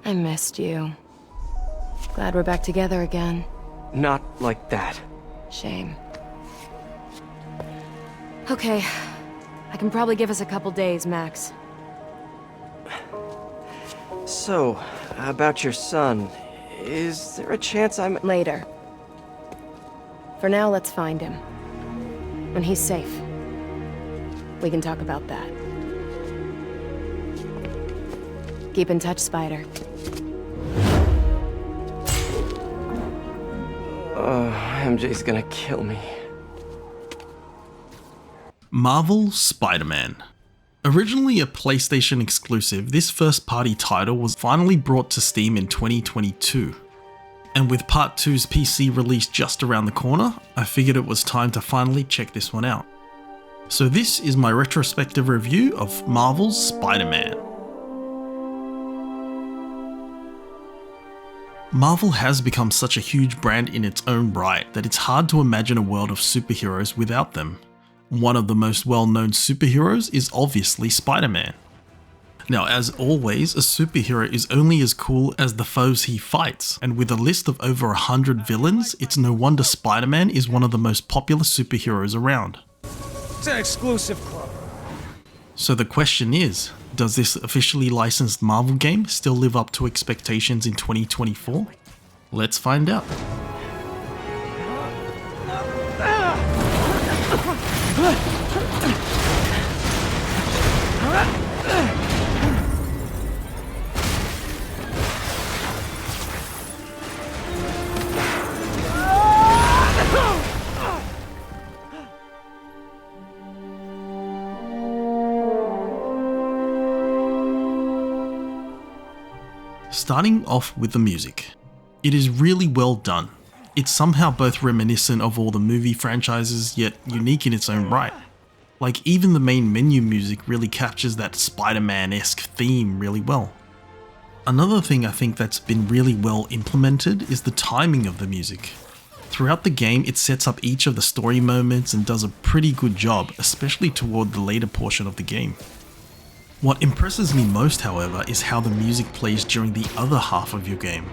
I missed you. Glad we're back together again. Not like that. Shame. Okay. I can probably give us a couple days, max. So, about your son, is there a chance I'm... Later. For now, let's find him. When he's safe, we can talk about that. Keep in touch, Spider. MJ's gonna kill me. Marvel Spiderman. Originally a PlayStation exclusive, this first-party title was finally brought to Steam in 2022. And with Part 2's PC release just around the corner, I figured it was time to finally check this one out. So this is my retrospective review of Marvel's Spider-Man. Marvel has become such a huge brand in its own right that it's hard to imagine a world of superheroes without them. One of the most well-known superheroes is obviously Spider-Man. Now, as always, a superhero is only as cool as the foes he fights, and with a list of over 100 villains, it's no wonder Spider-Man is one of the most popular superheroes around. It's an exclusive club. So the question is, does this officially licensed Marvel game still live up to expectations in 2024? Let's find out. Starting off with the music. It is really well done. It's somehow both reminiscent of all the movie franchises, yet unique in its own right. Like, even the main menu music really captures that Spider-Man-esque theme really well. Another thing I think that's been really well implemented is the timing of the music. Throughout the game, it sets up each of the story moments and does a pretty good job, especially toward the later portion of the game. What impresses me most, however, is how the music plays during the other half of your game,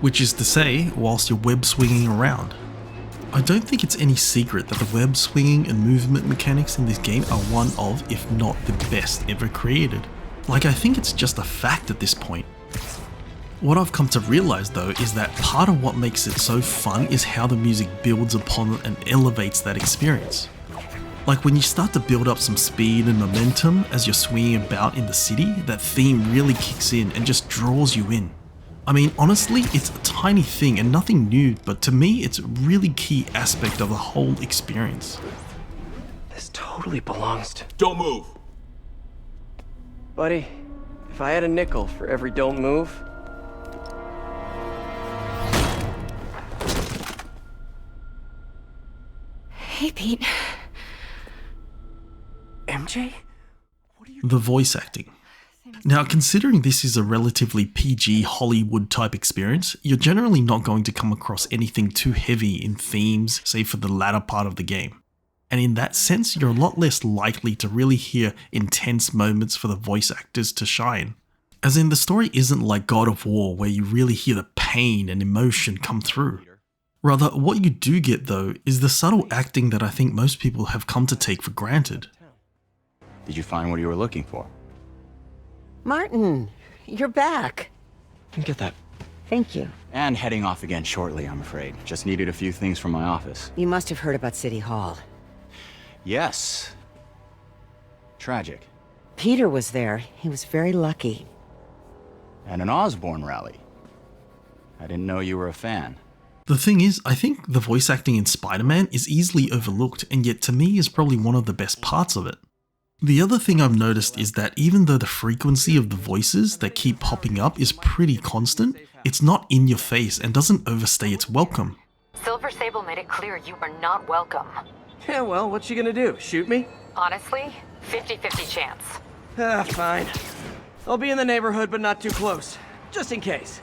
which is to say, whilst you're web-swinging around. I don't think it's any secret that the web-swinging and movement mechanics in this game are one of, if not the best ever created. Like, I think it's just a fact at this point. What I've come to realize though is that part of what makes it so fun is how the music builds upon and elevates that experience. Like when you start to build up some speed and momentum as you're swinging about in the city, that theme really kicks in and just draws you in. I mean, honestly, it's a tiny thing and nothing new, but to me, it's a really key aspect of the whole experience. This totally belongs to... Don't move! Buddy, if I had a nickel for every don't move... Hey, Pete. MJ? The voice acting. Now, considering this is a relatively PG Hollywood type experience, you're generally not going to come across anything too heavy in themes, save for the latter part of the game. And in that sense, you're a lot less likely to really hear intense moments for the voice actors to shine. As in, the story isn't like God of War where you really hear the pain and emotion come through. Rather, what you do get though is the subtle acting that I think most people have come to take for granted. Did you find what you were looking for? Martin, you're back. Get that. Thank you. And heading off again shortly, I'm afraid. Just needed a few things from my office. You must have heard about City Hall. Yes. Tragic. Peter was there. He was very lucky. And an Osborn rally. I didn't know you were a fan. The thing is, I think the voice acting in Spider-Man is easily overlooked and yet to me is probably one of the best parts of it. The other thing I've noticed is that even though the frequency of the voices that keep popping up is pretty constant, it's not in your face and doesn't overstay its welcome. Silver Sable made it clear you are not welcome. Yeah, well, what's she gonna do? Shoot me? Honestly, 50-50 chance. Fine. I'll be in the neighborhood, but not too close. Just in case.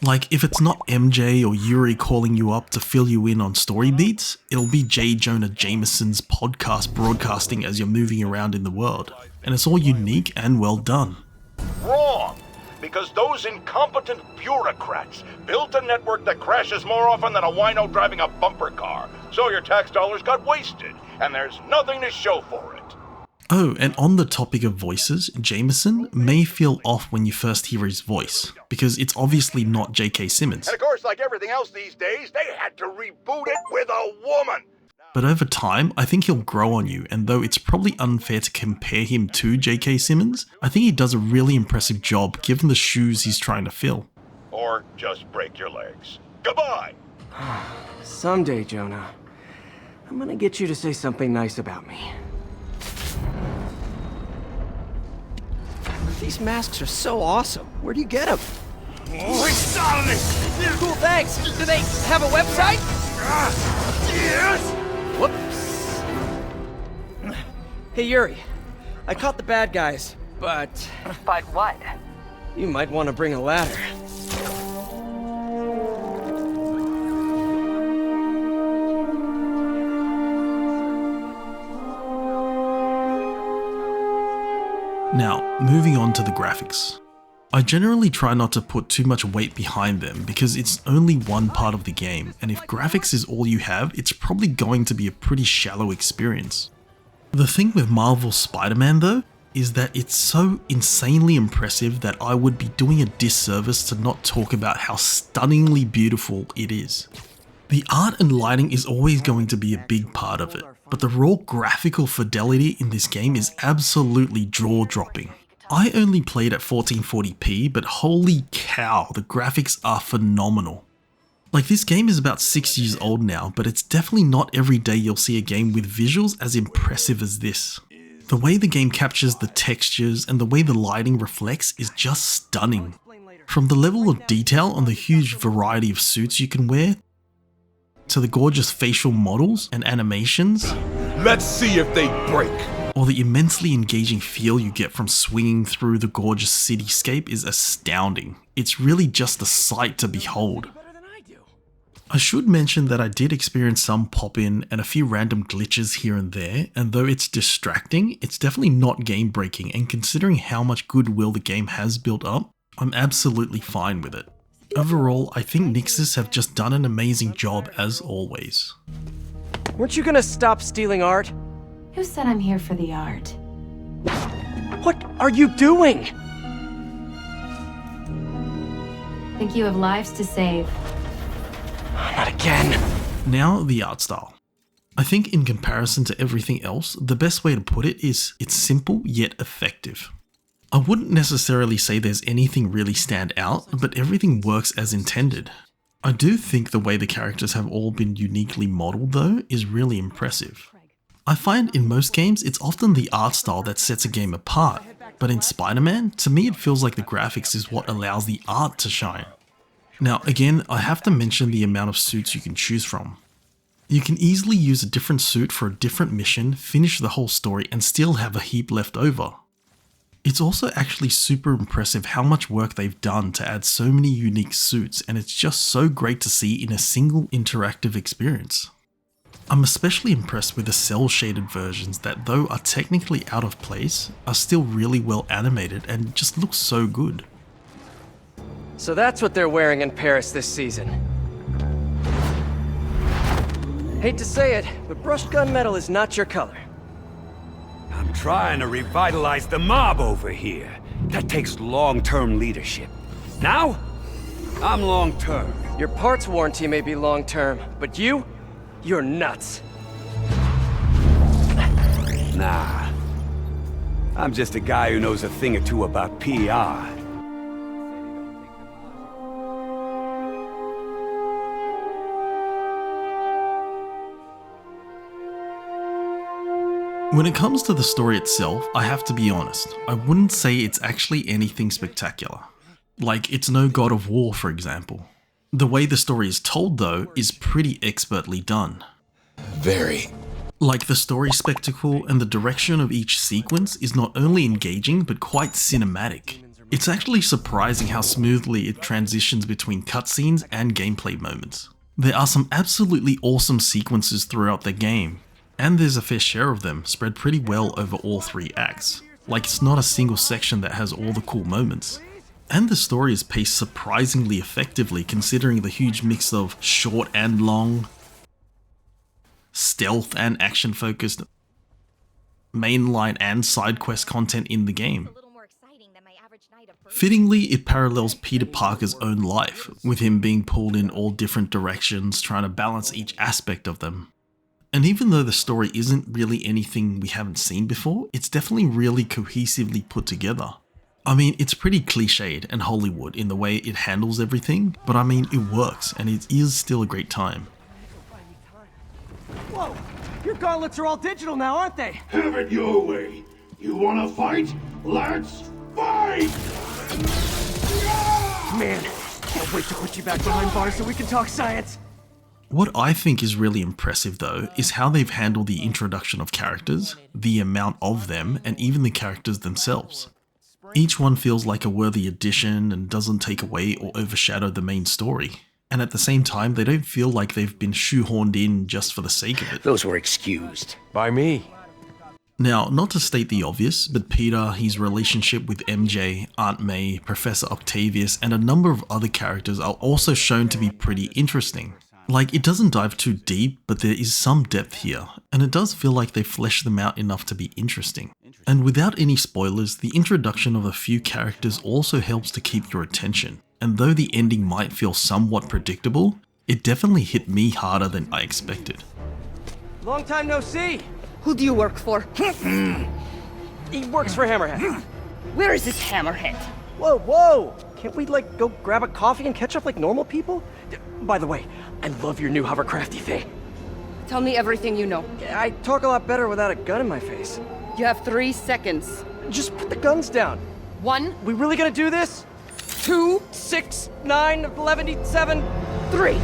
Like, if it's not MJ or Yuri calling you up to fill you in on story beats, it'll be J. Jonah Jameson's podcast broadcasting as you're moving around in the world. And it's all unique and well done. Wrong! because those incompetent bureaucrats built a network that crashes more often than a wino driving a bumper car. So your tax dollars got wasted, and there's nothing to show for it. Oh, and on the topic of voices, Jameson may feel off when you first hear his voice, because it's obviously not J.K. Simmons. And of course, like everything else these days, they had to reboot it with a woman. But over time, I think he'll grow on you, and though it's probably unfair to compare him to J.K. Simmons, I think he does a really impressive job given the shoes he's trying to fill. Or just break your legs. Goodbye! Someday, Jonah, I'm gonna get you to say something nice about me. These masks are so awesome. Where do you get them? Oh, it's solid! Cool, thanks. Do they have a website? Yes! Whoops. Hey, Yuri. I caught the bad guys, but But what? you might want to bring a ladder. Now, moving on to the graphics. I generally try not to put too much weight behind them because it's only one part of the game, and if graphics is all you have, it's probably going to be a pretty shallow experience. The thing with Marvel's Spider-Man though, is that it's so insanely impressive that I would be doing a disservice to not talk about how stunningly beautiful it is. The art and lighting is always going to be a big part of it, but the raw graphical fidelity in this game is absolutely jaw-dropping. I only played at 1440p, but holy cow, the graphics are phenomenal. Like, this game is about 6 years old now, but it's definitely not every day you'll see a game with visuals as impressive as this. The way the game captures the textures and the way the lighting reflects is just stunning. From the level of detail on the huge variety of suits you can wear, to the gorgeous facial models and animations, Let's see if they break. or the immensely engaging feel you get from swinging through the gorgeous cityscape is astounding. It's really just a sight to behold. I should mention that I did experience some pop-in and a few random glitches here and there, and though it's distracting, it's definitely not game-breaking, and considering how much goodwill the game has built up, I'm absolutely fine with it. Overall, I think Nixus have just done an amazing job as always. Weren't you gonna stop stealing art? Who said I'm here for the art? What are you doing? Think you have lives to save. Not again. Now, the art style. I think in comparison to everything else, the best way to put it is it's simple yet effective. I wouldn't necessarily say there's anything really stand out, but everything works as intended. I do think the way the characters have all been uniquely modeled though is really impressive. I find in most games it's often the art style that sets a game apart, but in Spider-Man, to me it feels like the graphics is what allows the art to shine. Now again, I have to mention the amount of suits you can choose from. You can easily use a different suit for a different mission, finish the whole story, and still have a heap left over. It's also actually super impressive how much work they've done to add so many unique suits, and it's just so great to see in a single interactive experience. I'm especially impressed with the cel-shaded versions that, though are technically out of place, are still really well animated and just look so good. So that's what they're wearing in Paris this season. Hate to say it, but brushed gunmetal is not your color. I'm trying to revitalize the mob over here. That takes long-term leadership. Now, I'm long-term. Your parts warranty may be long-term, but you're nuts. Nah. I'm just a guy who knows a thing or two about PR. When it comes to the story itself, I have to be honest, I wouldn't say it's actually anything spectacular. Like, it's no God of War, for example. The way the story is told, though, is pretty expertly done. Very. Like, the story spectacle and the direction of each sequence is not only engaging, but quite cinematic. It's actually surprising how smoothly it transitions between cutscenes and gameplay moments. There are some absolutely awesome sequences throughout the game, and there's a fair share of them spread pretty well over all 3 acts. Like, it's not a single section that has all the cool moments. And the story is paced surprisingly effectively considering the huge mix of short and long, stealth and action focused, mainline and side quest content in the game. Fittingly, it parallels Peter Parker's own life, with him being pulled in all different directions, trying to balance each aspect of them. And even though the story isn't really anything we haven't seen before, it's definitely really cohesively put together. I mean, it's pretty cliched and Hollywood in the way it handles everything, but I mean, it works and it is still a great time. Whoa! Your gauntlets are all digital now, aren't they? Have it your way. You wanna fight? Let's fight! Man, can't wait to put you back behind bars so we can talk science. What I think is really impressive though, is how they've handled the introduction of characters, the amount of them, and even the characters themselves. Each one feels like a worthy addition and doesn't take away or overshadow the main story. And at the same time, they don't feel like they've been shoehorned in just for the sake of it. Those were excused. By me. Now, not to state the obvious, but Peter, his relationship with MJ, Aunt May, Professor Octavius, and a number of other characters are also shown to be pretty interesting. Like, it doesn't dive too deep, but there is some depth here, and it does feel like they flesh them out enough to be interesting. And without any spoilers, the introduction of a few characters also helps to keep your attention. And though the ending might feel somewhat predictable, it definitely hit me harder than I expected. Long time no see. Who do you work for? He works for Hammerhead. Where is this Hammerhead? Whoa, whoa! Can't we, like, go grab a coffee and catch up like normal people? By the way, I love your new hovercrafty thing. Tell me everything you know. I talk a lot better without a gun in my face. You have 3 seconds. Just put the guns down. 1, We really gonna do this? 2, 6, 9, 11, 7, 3.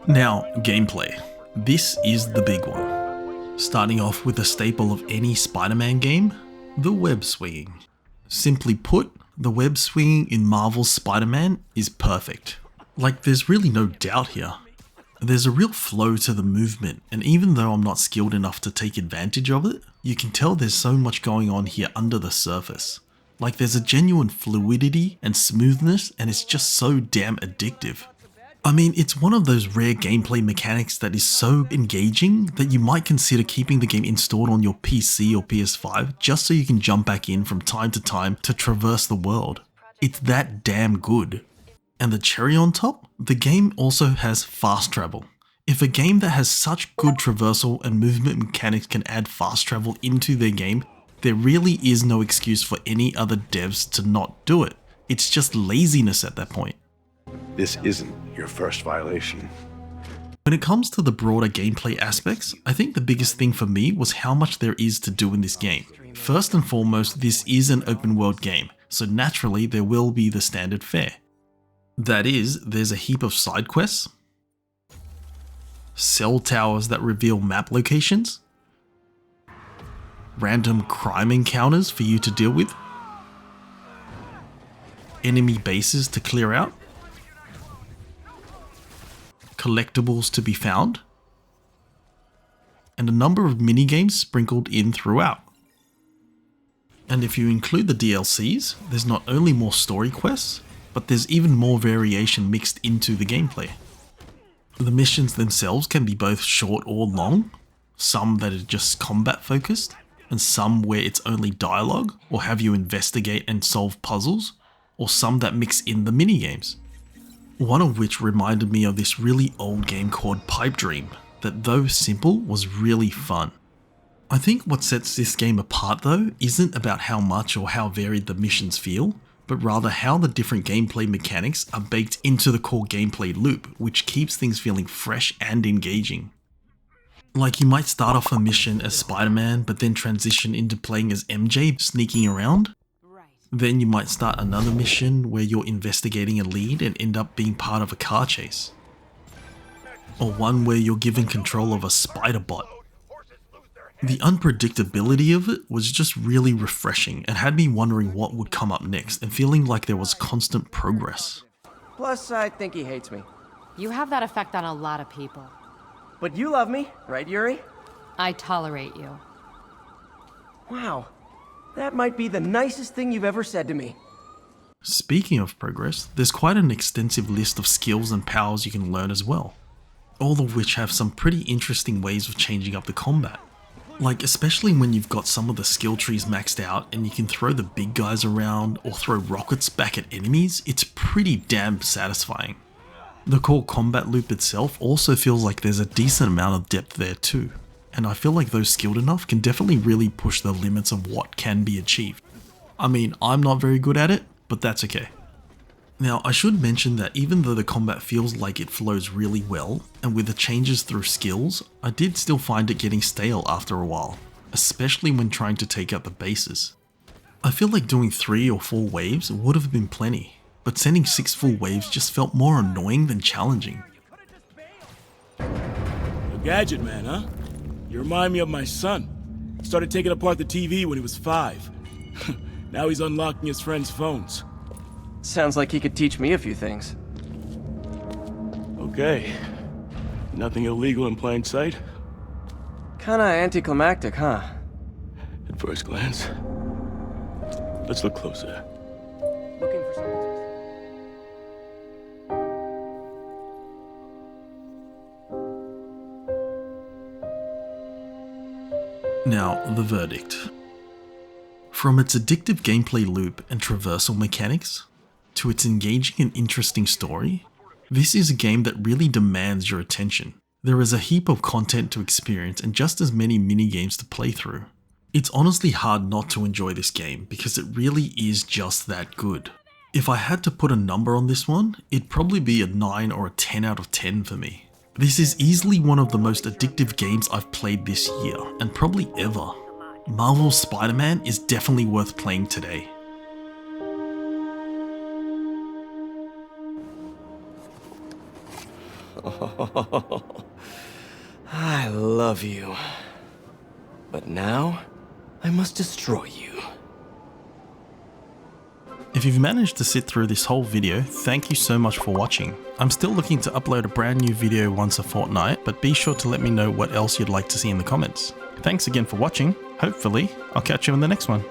Now, gameplay. This is the big one. Starting off with a staple of any Spider-Man game, the web swinging. Simply put, the web swinging in Marvel's Spider-Man is perfect. Like, there's really no doubt here. There's a real flow to the movement, and even though I'm not skilled enough to take advantage of it, you can tell there's so much going on here under the surface. Like, there's a genuine fluidity and smoothness, and it's just so damn addictive. I mean, it's one of those rare gameplay mechanics that is so engaging that you might consider keeping the game installed on your PC or PS5 just so you can jump back in from time to time to traverse the world. It's that damn good. And the cherry on top, the game also has fast travel. If a game that has such good traversal and movement mechanics can add fast travel into their game, there really is no excuse for any other devs to not do it. It's just laziness at that point. This isn't your first violation. When it comes to the broader gameplay aspects, I think the biggest thing for me was how much there is to do in this game. First and foremost, this is an open world game, so naturally there will be the standard fare. That is, there's a heap of side quests, cell towers that reveal map locations, random crime encounters for you to deal with, enemy bases to clear out, collectibles to be found, and a number of minigames sprinkled in throughout. And if you include the DLCs, there's not only more story quests, but there's even more variation mixed into the gameplay. The missions themselves can be both short or long, some that are just combat focused, and some where it's only dialogue, or have you investigate and solve puzzles, or some that mix in the minigames. One of which reminded me of this really old game called Pipe Dream, that though simple was really fun. I think what sets this game apart though isn't about how much or how varied the missions feel, but rather how the different gameplay mechanics are baked into the core gameplay loop, which keeps things feeling fresh and engaging. Like, you might start off a mission as Spider-Man, but then transition into playing as MJ sneaking around. Then you might start another mission where you're investigating a lead and end up being part of a car chase. Or one where you're given control of a spider bot. The unpredictability of it was just really refreshing and had me wondering what would come up next and feeling like there was constant progress. Plus, I think he hates me. You have that effect on a lot of people. But you love me, right, Yuri? I tolerate you. Wow. That might be the nicest thing you've ever said to me. Speaking of progress, there's quite an extensive list of skills and powers you can learn as well, all of which have some pretty interesting ways of changing up the combat. Like, especially when you've got some of the skill trees maxed out and you can throw the big guys around or throw rockets back at enemies, it's pretty damn satisfying. The core combat loop itself also feels like there's a decent amount of depth there too, and I feel like those skilled enough can definitely really push the limits of what can be achieved. I mean, I'm not very good at it, but that's okay. Now, I should mention that even though the combat feels like it flows really well, and with the changes through skills, I did still find it getting stale after a while, especially when trying to take out the bases. I feel like doing 3 or 4 waves would have been plenty, but sending 6 full waves just felt more annoying than challenging. A gadget man, huh? You remind me of my son. He started taking apart the TV when he was 5. Now he's unlocking his friends' phones. Sounds like he could teach me a few things. Okay. Nothing illegal in plain sight? Kinda anticlimactic, huh? At first glance. Let's look closer. Looking for something. Now, the verdict. From its addictive gameplay loop and traversal mechanics, to its engaging and interesting story, this is a game that really demands your attention. There is a heap of content to experience and just as many minigames to play through. It's honestly hard not to enjoy this game because it really is just that good. If I had to put a number on this one, it'd probably be a 9 or a 10 out of 10 for me. This is easily one of the most addictive games I've played this year, and probably ever. Marvel's Spider-Man is definitely worth playing today. Oh, I love you. But now, I must destroy you. If you've managed to sit through this whole video, thank you so much for watching. I'm still looking to upload a brand new video once a fortnight, but be sure to let me know what else you'd like to see in the comments. Thanks again for watching. Hopefully, I'll catch you in the next one.